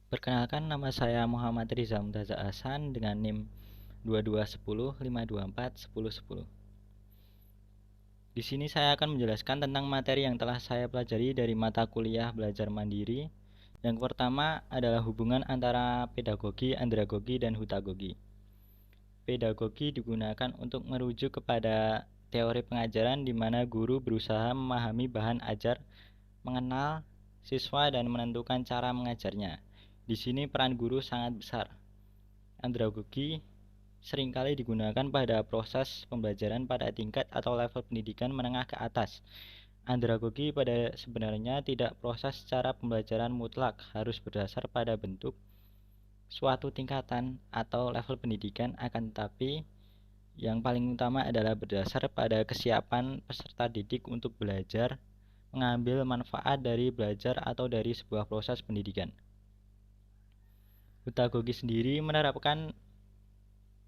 Perkenalkan, nama saya Muhammad Riza Mumtaza Hasan dengan NIM 2210524101. Di sini saya akan menjelaskan tentang materi yang telah saya pelajari dari mata kuliah belajar mandiri. Yang pertama adalah hubungan antara pedagogi, andragogi, dan hutagogi. Pedagogi digunakan untuk merujuk kepada teori pengajaran di mana guru berusaha memahami bahan ajar, mengenal siswa, dan menentukan cara mengajarnya. Di sini peran guru sangat besar. Andragogi seringkali digunakan pada proses pembelajaran pada tingkat atau level pendidikan menengah ke atas. Andragogi pada sebenarnya tidak proses secara pembelajaran mutlak harus berdasar pada bentuk suatu tingkatan atau level pendidikan, akan tetapi yang paling utama adalah berdasar pada kesiapan peserta didik untuk belajar, mengambil manfaat dari belajar atau dari sebuah proses pendidikan. Hutagogi sendiri menerapkan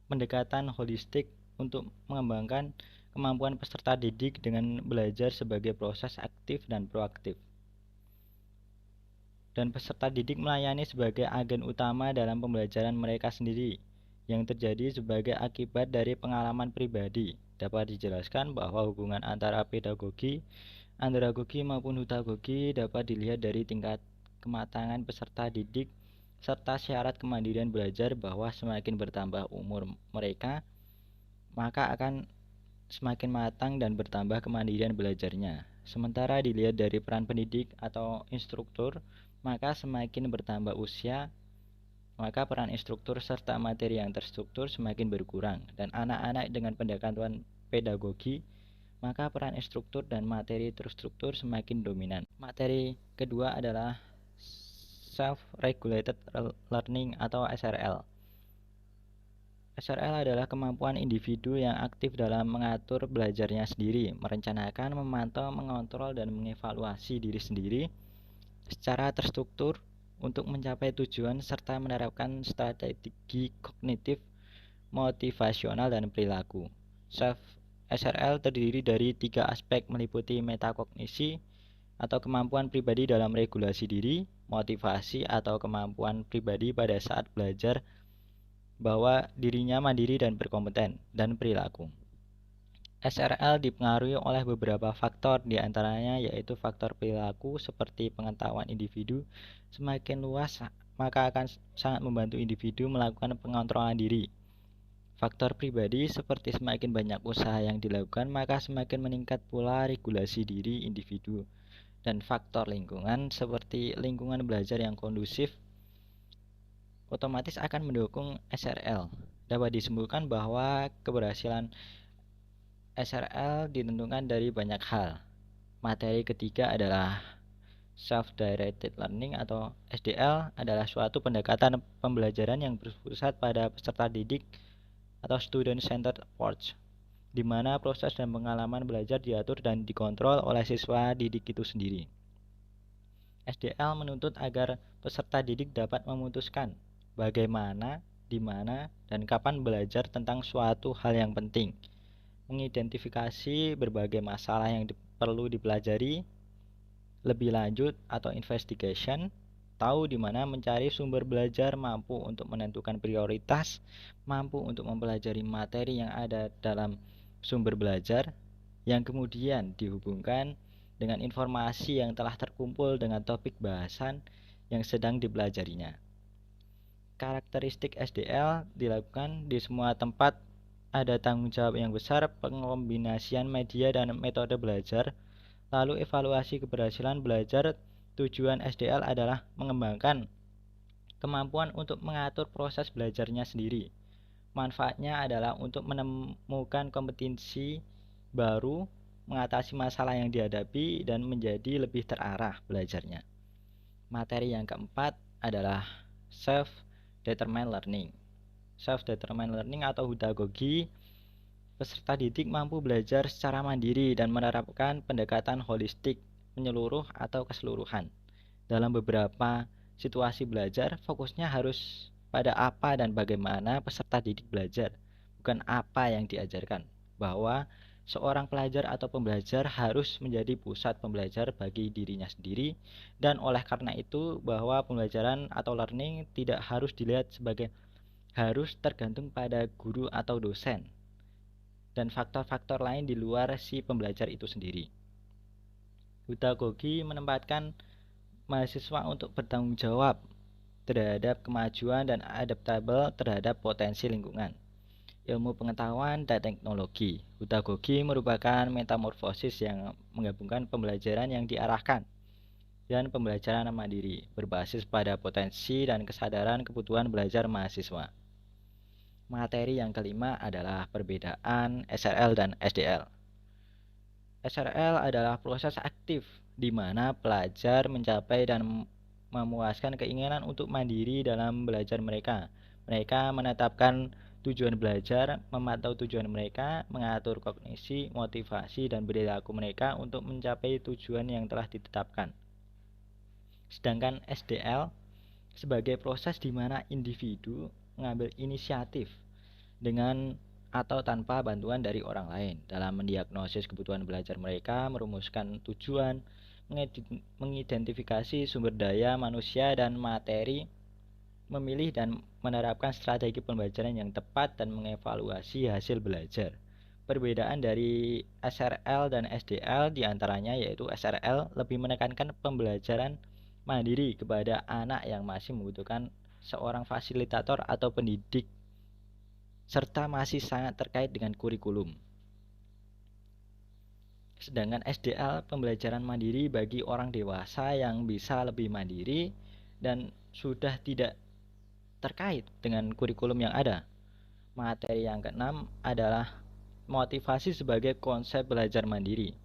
pendekatan holistik untuk mengembangkan kemampuan peserta didik dengan belajar sebagai proses aktif dan proaktif. Dan peserta didik melayani sebagai agen utama dalam pembelajaran mereka sendiri, yang terjadi sebagai akibat dari pengalaman pribadi. Dapat dijelaskan bahwa hubungan antara pedagogi, andragogi maupun hutagogi dapat dilihat dari tingkat kematangan peserta didik serta syarat kemandirian belajar, bahwa semakin bertambah umur mereka, maka akan semakin matang dan bertambah kemandirian belajarnya. Sementara dilihat dari peran pendidik atau instruktur, maka semakin bertambah usia, maka peran instruktur serta materi yang terstruktur semakin berkurang. Dan anak-anak dengan pendekatan pedagogi, maka peran instruktur dan materi terstruktur semakin dominan. Materi kedua adalah Self-Regulated Learning atau SRL. SRL adalah kemampuan individu yang aktif dalam mengatur belajarnya sendiri, merencanakan, memantau, mengontrol, dan mengevaluasi diri sendiri secara terstruktur untuk mencapai tujuan serta menerapkan strategi kognitif, motivasional, dan perilaku. SRL terdiri dari 3 aspek, meliputi metakognisi atau kemampuan pribadi dalam regulasi diri, motivasi atau kemampuan pribadi pada saat belajar bahwa dirinya mandiri dan berkompeten, dan perilaku. SRL dipengaruhi oleh beberapa faktor, diantaranya yaitu faktor perilaku seperti pengetahuan individu semakin luas, maka akan sangat membantu individu melakukan pengontrolan diri. Faktor pribadi seperti semakin banyak usaha yang dilakukan, maka semakin meningkat pula regulasi diri individu. Dan faktor lingkungan seperti lingkungan belajar yang kondusif otomatis akan mendukung SRL. Dapat disimpulkan bahwa keberhasilan SRL ditentukan dari banyak hal. Materi ketiga adalah Self-Directed Learning atau SDL, adalah suatu pendekatan pembelajaran yang berpusat pada peserta didik atau Student-Centered Approach, di mana proses dan pengalaman belajar diatur dan dikontrol oleh siswa didik itu sendiri. SDL menuntut agar peserta didik dapat memutuskan bagaimana, di mana, dan kapan belajar tentang suatu hal yang penting, mengidentifikasi berbagai masalah yang perlu dipelajari lebih lanjut atau investigation, tahu di mana mencari sumber belajar, mampu untuk menentukan prioritas, mampu untuk mempelajari materi yang ada dalam sumber belajar, yang kemudian dihubungkan dengan informasi yang telah terkumpul dengan topik bahasan yang sedang dipelajarinya. Karakteristik SDL dilakukan di semua tempat, ada tanggung jawab yang besar, pengombinasian media dan metode belajar, lalu evaluasi keberhasilan belajar. Tujuan SDL adalah mengembangkan kemampuan untuk mengatur proses belajarnya sendiri. Manfaatnya adalah untuk menemukan kompetensi baru, mengatasi masalah yang dihadapi, dan menjadi lebih terarah belajarnya. Materi yang keempat adalah Self-Determined Learning. Self-Determined Learning atau hutagogi, peserta didik mampu belajar secara mandiri dan menerapkan pendekatan holistik, menyeluruh atau keseluruhan. Dalam beberapa situasi belajar, fokusnya harus pada apa dan bagaimana peserta didik belajar, bukan apa yang diajarkan. Bahwa seorang pelajar atau pembelajar harus menjadi pusat pembelajar bagi dirinya sendiri, dan oleh karena itu bahwa pembelajaran atau learning tidak harus dilihat sebagai harus tergantung pada guru atau dosen dan faktor-faktor lain di luar si pembelajar itu sendiri. Hudagogi menempatkan mahasiswa untuk bertanggung jawab terhadap kemajuan dan adaptabel terhadap potensi lingkungan, ilmu pengetahuan, dan teknologi. Hudagogi merupakan metamorfosis yang menggabungkan pembelajaran yang diarahkan dan pembelajaran mandiri, berbasis pada potensi dan kesadaran kebutuhan belajar mahasiswa. Materi yang kelima adalah perbedaan SRL dan SDL. SRL adalah proses aktif di mana pelajar mencapai dan memuaskan keinginan untuk mandiri dalam belajar mereka. Mereka menetapkan tujuan belajar, memantau tujuan mereka, mengatur kognisi, motivasi, dan perilaku mereka untuk mencapai tujuan yang telah ditetapkan. Sedangkan SDL sebagai proses di mana individu mengambil inisiatif dengan atau tanpa bantuan dari orang lain dalam mendiagnosis kebutuhan belajar mereka, merumuskan tujuan, mengidentifikasi sumber daya manusia dan materi, memilih dan menerapkan strategi pembelajaran yang tepat, dan mengevaluasi hasil belajar. Perbedaan dari SRL dan SDL diantaranya yaitu SRL lebih menekankan pembelajaran mandiri kepada anak yang masih membutuhkan seorang fasilitator atau pendidik serta masih sangat terkait dengan kurikulum. Sedangkan SDL pembelajaran mandiri bagi orang dewasa yang bisa lebih mandiri dan sudah tidak terkait dengan kurikulum yang ada. Materi yang keenam adalah motivasi sebagai konsep belajar mandiri.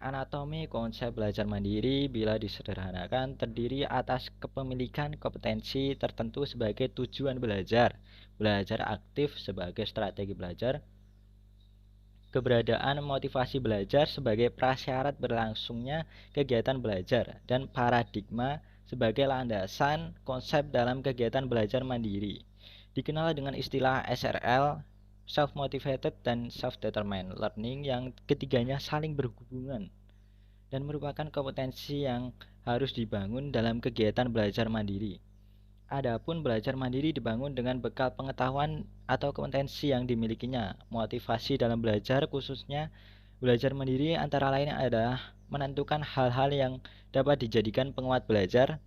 Anatomi konsep belajar mandiri bila disederhanakan terdiri atas kepemilikan kompetensi tertentu sebagai tujuan belajar, belajar aktif sebagai strategi belajar, keberadaan motivasi belajar sebagai prasyarat berlangsungnya kegiatan belajar, dan paradigma sebagai landasan konsep dalam kegiatan belajar mandiri. Dikenal dengan istilah SRL, self-motivated dan self-determined learning, yang ketiganya saling berhubungan dan merupakan kompetensi yang harus dibangun dalam kegiatan belajar mandiri. Adapun belajar mandiri dibangun dengan bekal pengetahuan atau kompetensi yang dimilikinya. Motivasi dalam belajar, khususnya belajar mandiri, antara lain adalah menentukan hal-hal yang dapat dijadikan penguat belajar,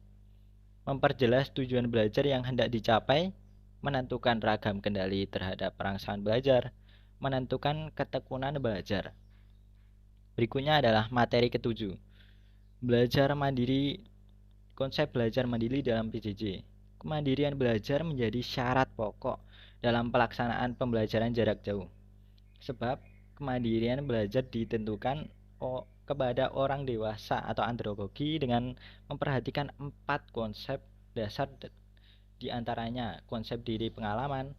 memperjelas tujuan belajar yang hendak dicapai, menentukan ragam kendali terhadap rangsangan belajar, menentukan ketekunan belajar. Berikutnya adalah materi ketujuh. Belajar mandiri, konsep belajar mandiri dalam PJJ. Kemandirian belajar menjadi syarat pokok dalam pelaksanaan pembelajaran jarak jauh. Sebab kemandirian belajar ditentukan kepada orang dewasa atau andragogi dengan memperhatikan 4 konsep dasar, di antaranya konsep diri pengalaman,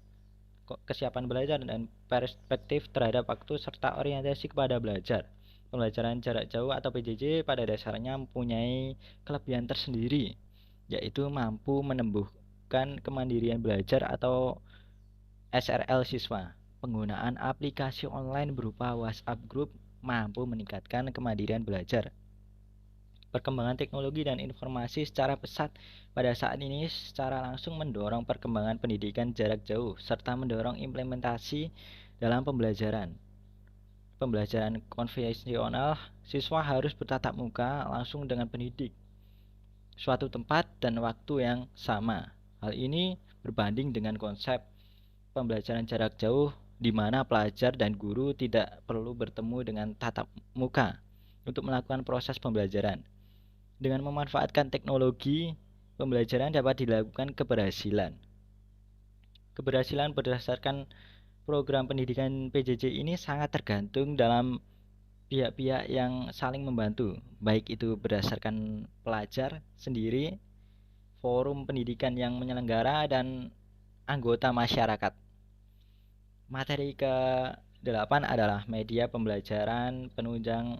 kesiapan belajar, dan perspektif terhadap waktu, serta orientasi kepada belajar. Pembelajaran jarak jauh atau PJJ pada dasarnya mempunyai kelebihan tersendiri, yaitu mampu menumbuhkan kemandirian belajar atau SRL siswa. Penggunaan aplikasi online berupa WhatsApp Group mampu meningkatkan kemandirian belajar. Perkembangan teknologi dan informasi secara pesat pada saat ini secara langsung mendorong perkembangan pendidikan jarak jauh serta mendorong implementasi dalam pembelajaran. Pembelajaran konvensional, siswa harus bertatap muka langsung dengan pendidik, suatu tempat dan waktu yang sama. Hal ini berbanding dengan konsep pembelajaran jarak jauh di mana pelajar dan guru tidak perlu bertemu dengan tatap muka untuk melakukan proses pembelajaran. Dengan memanfaatkan teknologi, pembelajaran dapat dilakukan keberhasilan. Keberhasilan berdasarkan program pendidikan PJJ ini sangat tergantung dalam pihak-pihak yang saling membantu, baik itu berdasarkan pelajar sendiri, forum pendidikan yang menyelenggara, dan anggota masyarakat. Materi ke-8 adalah media pembelajaran penunjang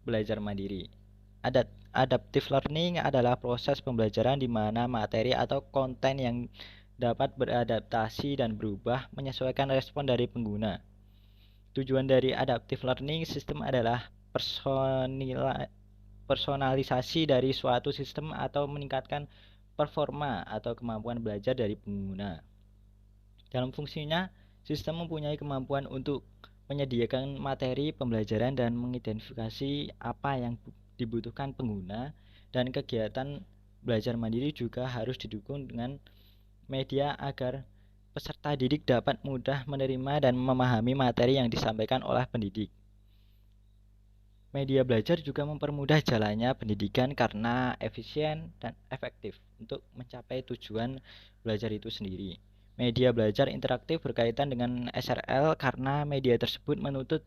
belajar mandiri. Adaptive learning adalah proses pembelajaran di mana materi atau konten yang dapat beradaptasi dan berubah menyesuaikan respon dari pengguna. Tujuan dari adaptive learning system adalah personalisasi dari suatu sistem atau meningkatkan performa atau kemampuan belajar dari pengguna. Dalam fungsinya, sistem mempunyai kemampuan untuk menyediakan materi pembelajaran dan mengidentifikasi apa yang dibutuhkan pengguna, dan kegiatan belajar mandiri juga harus didukung dengan media agar peserta didik dapat mudah menerima dan memahami materi yang disampaikan oleh pendidik. Media belajar juga mempermudah jalannya pendidikan karena efisien dan efektif untuk mencapai tujuan belajar itu sendiri. Media belajar interaktif berkaitan dengan SRL karena media tersebut menuntut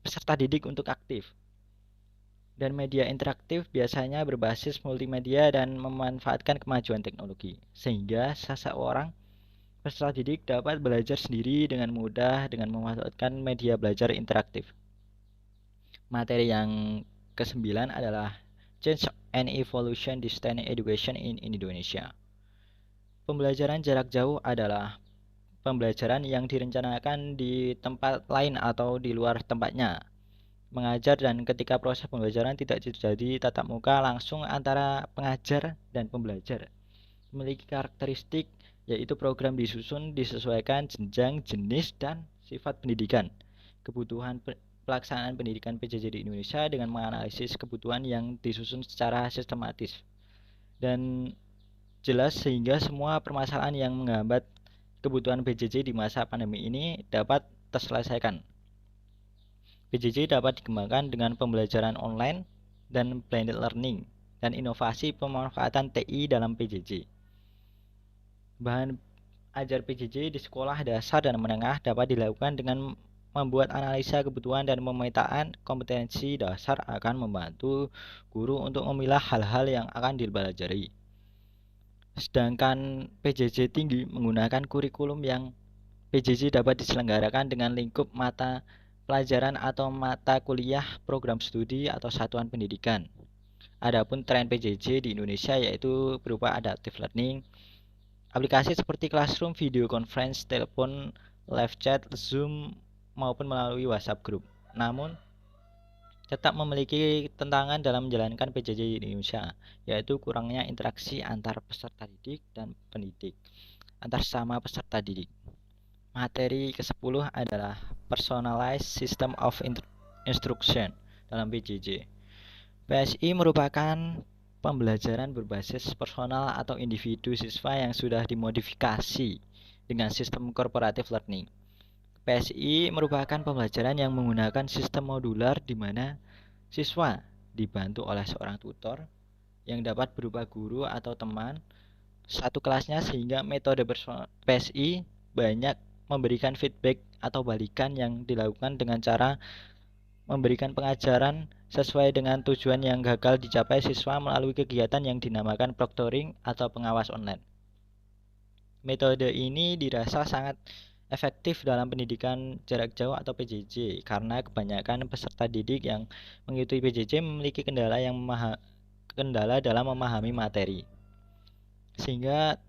peserta didik untuk aktif. Dan media interaktif biasanya berbasis multimedia dan memanfaatkan kemajuan teknologi, sehingga seseorang peserta didik dapat belajar sendiri dengan mudah dengan memanfaatkan media belajar interaktif. Materi yang ke-9 adalah Change and Evolution Distance Education in Indonesia. Pembelajaran jarak jauh adalah pembelajaran yang direncanakan di tempat lain atau di luar tempatnya. Mengajar dan ketika proses pembelajaran tidak terjadi tatap muka langsung antara pengajar dan pembelajar. Memiliki karakteristik yaitu program disusun disesuaikan jenjang, jenis, dan sifat pendidikan. Kebutuhan pelaksanaan pendidikan PJJ di Indonesia dengan menganalisis kebutuhan yang disusun secara sistematis dan jelas sehingga semua permasalahan yang menghambat kebutuhan PJJ di masa pandemi ini dapat terselesaikan. PJJ dapat dikembangkan dengan pembelajaran online dan blended learning dan inovasi pemanfaatan TI dalam PJJ. Bahan ajar PJJ di sekolah dasar dan menengah dapat dilakukan dengan membuat analisa kebutuhan dan pemetaan kompetensi dasar akan membantu guru untuk memilah hal-hal yang akan dipelajari. Sedangkan PJJ tinggi menggunakan kurikulum yang PJJ dapat diselenggarakan dengan lingkup mata pelajaran atau mata kuliah, program studi, atau satuan pendidikan. Adapun tren PJJ di Indonesia yaitu berupa adaptive learning, aplikasi seperti Classroom, video conference, telepon, live chat, Zoom, maupun melalui WhatsApp group. Namun, tetap memiliki tantangan dalam menjalankan PJJ di Indonesia, yaitu kurangnya interaksi antar peserta didik dan pendidik, antar sama peserta didik. Materi ke-10 adalah Personalized System of Instruction dalam PJJ. PSI merupakan pembelajaran berbasis personal atau individu siswa yang sudah dimodifikasi dengan sistem cooperative learning. PSI merupakan pembelajaran yang menggunakan sistem modular di mana siswa dibantu oleh seorang tutor yang dapat berupa guru atau teman satu kelasnya, sehingga metode PSI banyak memberikan feedback atau balikan yang dilakukan dengan cara memberikan pengajaran sesuai dengan tujuan yang gagal dicapai siswa melalui kegiatan yang dinamakan proctoring atau pengawas online. Metode ini dirasa sangat efektif dalam pendidikan jarak jauh atau PJJ karena kebanyakan peserta didik yang mengikuti PJJ memiliki kendala dalam memahami materi. Sehingga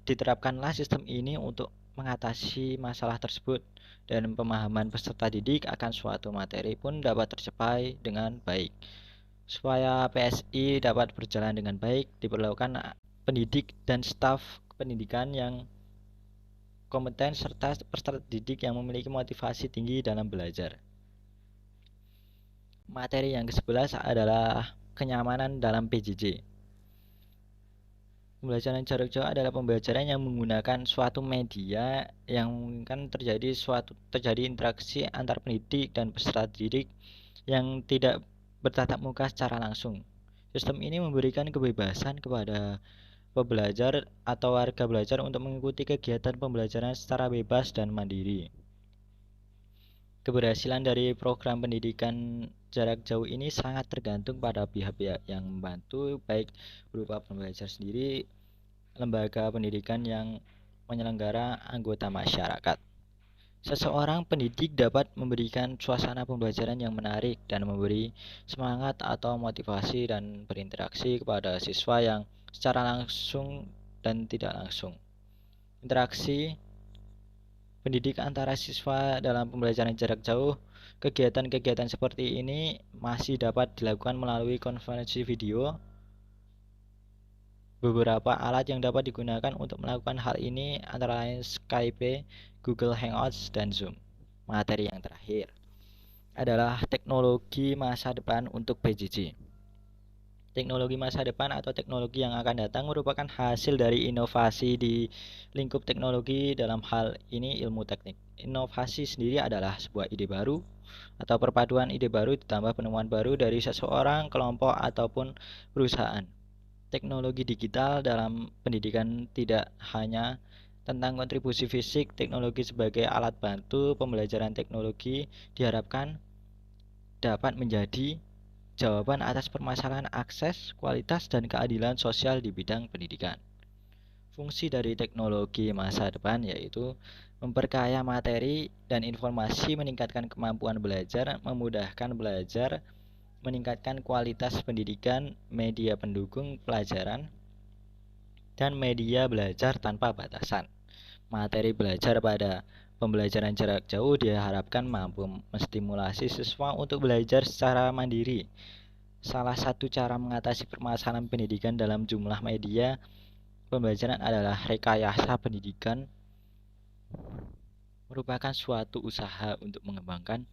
diterapkanlah sistem ini untuk mengatasi masalah tersebut dan pemahaman peserta didik akan suatu materi pun dapat tercapai dengan baik. Supaya PSI dapat berjalan dengan baik, diperlukan pendidik dan staf pendidikan yang kompeten serta peserta didik yang memiliki motivasi tinggi dalam belajar. Materi yang ke-11 adalah kenyamanan dalam PJJ. Pembelajaran jarak jauh adalah pembelajaran yang menggunakan suatu media yang memungkinkan terjadi interaksi antar pendidik dan peserta didik yang tidak bertatap muka secara langsung. Sistem ini memberikan kebebasan kepada pembelajar atau warga belajar untuk mengikuti kegiatan pembelajaran secara bebas dan mandiri. Keberhasilan dari program pendidikan jarak jauh ini sangat tergantung pada pihak-pihak yang membantu, baik berupa pembelajar sendiri, lembaga pendidikan yang menyelenggara, anggota masyarakat. Seseorang pendidik dapat memberikan suasana pembelajaran yang menarik dan memberi semangat atau motivasi dan berinteraksi kepada siswa yang secara langsung dan tidak langsung. Interaksi pendidik antara siswa dalam pembelajaran jarak jauh. Kegiatan-kegiatan seperti ini masih dapat dilakukan melalui konferensi video. Beberapa alat yang dapat digunakan untuk melakukan hal ini antara lain Skype, Google Hangouts, dan Zoom. Materi yang terakhir adalah teknologi masa depan untuk PJJ. Teknologi masa depan atau teknologi yang akan datang merupakan hasil dari inovasi di lingkup teknologi, dalam hal ini ilmu teknik. Inovasi sendiri adalah sebuah ide baru atau perpaduan ide baru ditambah penemuan baru dari seseorang, kelompok, ataupun perusahaan. Teknologi digital dalam pendidikan tidak hanya tentang kontribusi fisik. Teknologi sebagai alat bantu pembelajaran teknologi diharapkan dapat menjadi jawaban atas permasalahan akses, kualitas, dan keadilan sosial di bidang pendidikan. Fungsi dari teknologi masa depan yaitu memperkaya materi dan informasi, meningkatkan kemampuan belajar, memudahkan belajar, meningkatkan kualitas pendidikan, media pendukung pelajaran, dan media belajar tanpa batasan. Materi belajar pada pembelajaran jarak jauh diharapkan mampu menstimulasi siswa untuk belajar secara mandiri. Salah satu cara mengatasi permasalahan pendidikan dalam jumlah media pembelajaran adalah rekayasa pendidikan, merupakan suatu usaha untuk mengembangkan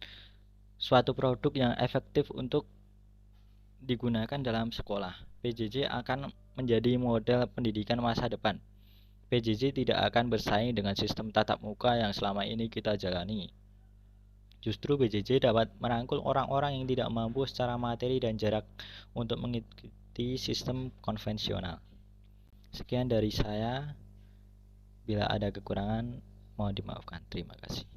suatu produk yang efektif untuk digunakan dalam sekolah. PJJ akan menjadi model pendidikan masa depan. PJJ tidak akan bersaing dengan sistem tatap muka yang selama ini kita jalani. Justru PJJ dapat merangkul orang-orang yang tidak mampu secara materi dan jarak untuk mengikuti sistem konvensional. Sekian dari saya. Bila ada kekurangan, mohon dimaafkan. Terima kasih.